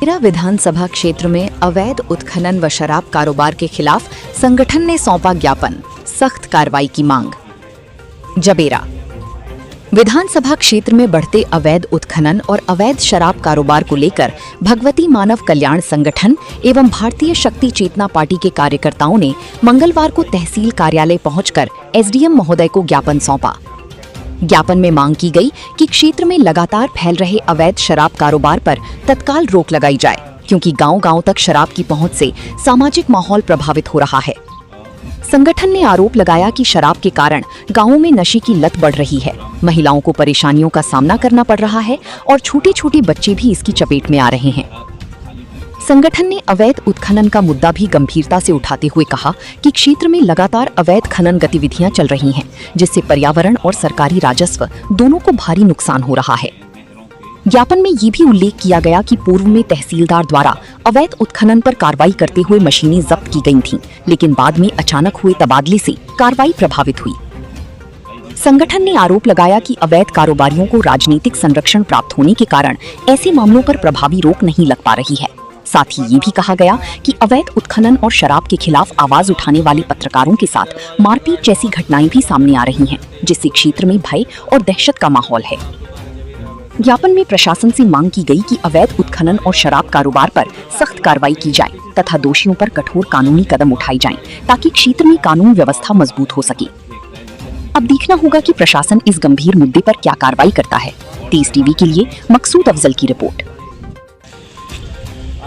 जवेरा विधानसभा क्षेत्र में अवैध उत्खनन व शराब कारोबार के खिलाफ संगठन ने सौंपा ज्ञापन, सख्त कार्रवाई की मांग। जवेरा विधानसभा क्षेत्र में बढ़ते अवैध उत्खनन और अवैध शराब कारोबार को लेकर भगवती मानव कल्याण संगठन एवं भारतीय शक्ति चेतना पार्टी के कार्यकर्ताओं ने मंगलवार को तहसील कार्यालय पहुंचकर एसडीएम महोदय को ज्ञापन सौंपा। ज्ञापन में मांग की गई कि क्षेत्र में लगातार फैल रहे अवैध शराब कारोबार पर तत्काल रोक लगाई जाए, क्योंकि गांव-गांव तक शराब की पहुंच से सामाजिक माहौल प्रभावित हो रहा है। संगठन ने आरोप लगाया कि शराब के कारण गांवों में नशे की लत बढ़ रही है, महिलाओं को परेशानियों का सामना करना पड़ रहा है और छोटे-छोटे बच्चे भी इसकी चपेट में आ रहे हैं। संगठन ने अवैध उत्खनन का मुद्दा भी गंभीरता से उठाते हुए कहा कि क्षेत्र में लगातार अवैध खनन गतिविधियां चल रही हैं, जिससे पर्यावरण और सरकारी राजस्व दोनों को भारी नुकसान हो रहा है। ज्ञापन में ये भी उल्लेख किया गया कि पूर्व में तहसीलदार द्वारा अवैध उत्खनन पर कार्रवाई करते हुए मशीनें जब्त की गई थीं, लेकिन बाद में अचानक हुए तबादले से कार्रवाई प्रभावित हुई। संगठन ने आरोप लगाया कि अवैध कारोबारियों को राजनीतिक संरक्षण प्राप्त होने के कारण ऐसे मामलों पर प्रभावी रोक नहीं लग पा रही है। साथ ही ये भी कहा गया कि अवैध उत्खनन और शराब के खिलाफ आवाज उठाने वाले पत्रकारों के साथ मारपीट जैसी घटनाएं भी सामने आ रही हैं, जिससे क्षेत्र में भय और दहशत का माहौल है। ज्ञापन में प्रशासन से मांग की गई कि अवैध उत्खनन और शराब कारोबार पर सख्त कार्रवाई की जाए तथा दोषियों पर कठोर कानूनी कदम उठाए जाएं, ताकि क्षेत्र में कानून व्यवस्था मजबूत हो सके। अब देखना होगा कि प्रशासन इस गंभीर मुद्दे पर क्या कार्रवाई करता है। तेज टीवी के लिए मकसूद अफजल की रिपोर्ट।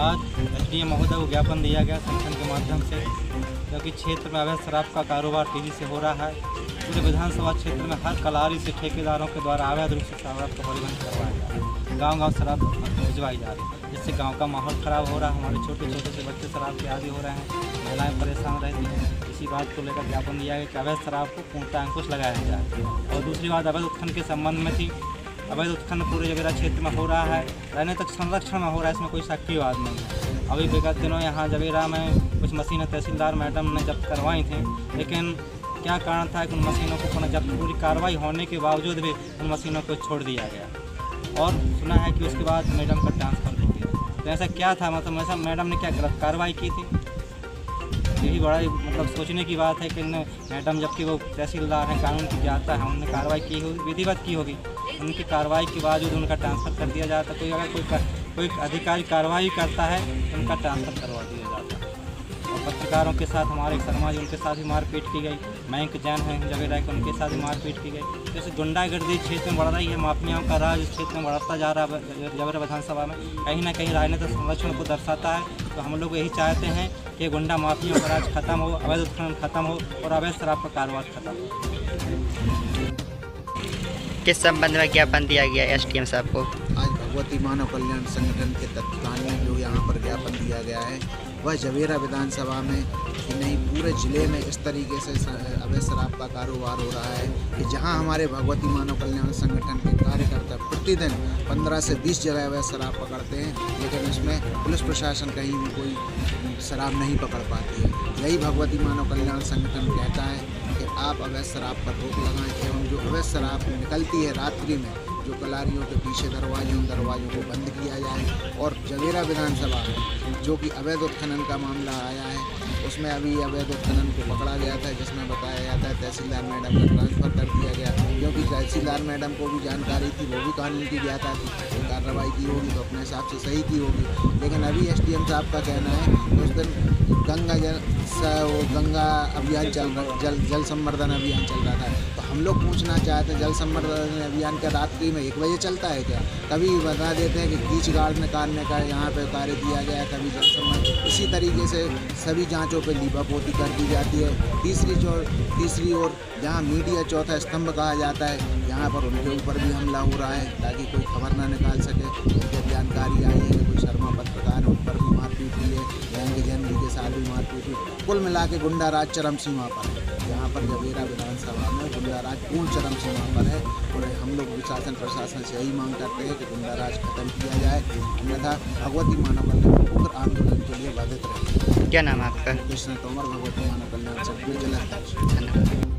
आज एसडीएम महोदय को ज्ञापन दिया गया संगठन के माध्यम से, क्योंकि क्षेत्र में अवैध शराब का कारोबार तेजी से हो रहा है। पूरे विधानसभा क्षेत्र में हर कलारी से ठेकेदारों के द्वारा अवैध रूप से शराब का परिवहन करवाया जा रहा है, गाँव-गाँव शराब भिजवाई जा रही है, जिससे गाँव का माहौल खराब हो रहा है। हमारे छोटे-छोटे से बच्चे शराब के आदी हो रहे हैं, महिलाएं परेशान रहती हैं। इसी बात को लेकर ज्ञापन दिया गया कि अवैध शराब को पूर्णतः अंकुश लगाया जाए। और दूसरी बात अवैध उत्खनन के संबंध में थी। अवैध उत्खनन पूरे जवेरा क्षेत्र में हो रहा है, रहने तक संरक्षण में हो रहा है, इसमें कोई शक की बात नहीं है। अभी विगत दिनों यहाँ जवेरा में कुछ मशीनें तहसीलदार मैडम ने जब्त करवाई थी, लेकिन क्या कारण था कि उन मशीनों को पुनः जब्त पूरी कार्रवाई होने के बावजूद भी उन मशीनों को छोड़ दिया गया और सुना है कि उसके बाद मैडम का ट्रांसफर हो गया। तो ऐसा क्या था, मतलब ऐसा मैडम ने क्या गलत कार्रवाई की थी? यही बड़ा मतलब सोचने की बात है कि मैडम जबकि वो तहसीलदार हैं, कानून की ज्ञाता है, उन्होंने कार्रवाई की होगी, विधिवत की होगी। उनकी कार्रवाई के बावजूद उनका ट्रांसफ़र कर दिया जाता। कोई अगर कोई अधिकारी कार्रवाई करता है तो उनका ट्रांसफ़र करवा दिया जाता है। और पत्रकारों के साथ हमारे समाज उनके साथ भी मारपीट की गई। बैंक जैन हैं जवेरा के, उनके साथ भी मारपीट की गई। जैसे गुंडागर्दी क्षेत्र में बढ़ रही है, माफियाओं का राज इस क्षेत्र में बढ़ता जा रहा है जवेरा विधानसभा में, कहीं ना कहीं राजनीतिक संरक्षण को दर्शाता है। तो हम लोग यही चाहते हैं कि गुंडा माफियाओं का राज खत्म हो, अवैध उत्खनन खत्म हो और अवैध शराब का कारोबार खत्म हो। किस संबंध में ज्ञापन दिया गया एसडीएम साहब को? आज भगवती मानव कल्याण संगठन के तत्वाधान में जो यहाँ पर ज्ञापन दिया गया है वह जवेरा विधानसभा में कि नहीं पूरे ज़िले में इस तरीके से अवैध शराब का कारोबार हो रहा है कि जहाँ हमारे भगवती मानव कल्याण संगठन के कार्यकर्ता प्रतिदिन 15 से 20 जगह अवैध शराब पकड़ते हैं, लेकिन उसमें पुलिस प्रशासन कहीं भी कोई शराब नहीं पकड़ पाती है। यही भगवती मानव कल्याण संगठन कहता है कि आप अवैध शराब पर रोक लगाएं एवं जो अवैध शराब निकलती है रात्रि में, जो कलारियों के पीछे दरवाज़ों को बंद किया जाए। और जवेरा विधानसभा में जो कि अवैध उत्खनन का मामला आया है, उसमें अभी अवैध उत्खनन को पकड़ा गया था, जिसमें बताया जाता है तहसीलदार मैडम का ट्रांसफ़र कर दिया गया, क्योंकि तहसीलदार मैडम को भी जानकारी थी, वो भी कानून की ज्ञाता थी। तो कार्रवाई की होगी तो अपने हिसाब से सही की होगी। लेकिन अभी एसडीएम साहब का कहना है कि उस दिन गंगा अभियान जल संवर्धन अभियान चल रहा था। तो हम लोग पूछना चाहते हैं, जल संवर्धन अभियान क्या रात्रि में 1 बजे चलता है क्या? कभी बता देते हैं कि कीच गाड़ने का यहाँ पे कार्य दिया गया, कभी जल संवर्धन। इसी तरीके से सभी जांचों पे लीपापोती कर दी जाती है। तीसरी ओर जहाँ मीडिया चौथा स्तंभ कहा जाता है, यहाँ पर उनके ऊपर भी हमला हो रहा है ताकि कोई खबर ना निकाल सके। जब जानकारी आई है कि कोई शर्मा पत्रकार उन पर भी मारपीट हुई है, बैंक जैन के साथ भी मारपीट हुई। कुल मिला के गुंडा राज चरम सीमा पर है। यहाँ पर जवेरा विधानसभा में गुंडा राज पूर्ण चरम सीमा पर है और हम लोग शासन प्रशासन से यही मांग करते हैं कि गुंडा राज खत्म किया जाए, अन्यथा भगवती मानव कल्याण उग्र आंदोलन के लिए बाधित रहे। क्या नाम है आपका? कृष्ण तोमर, भगवती मानव कल्याण संघ जिला अध्यक्ष।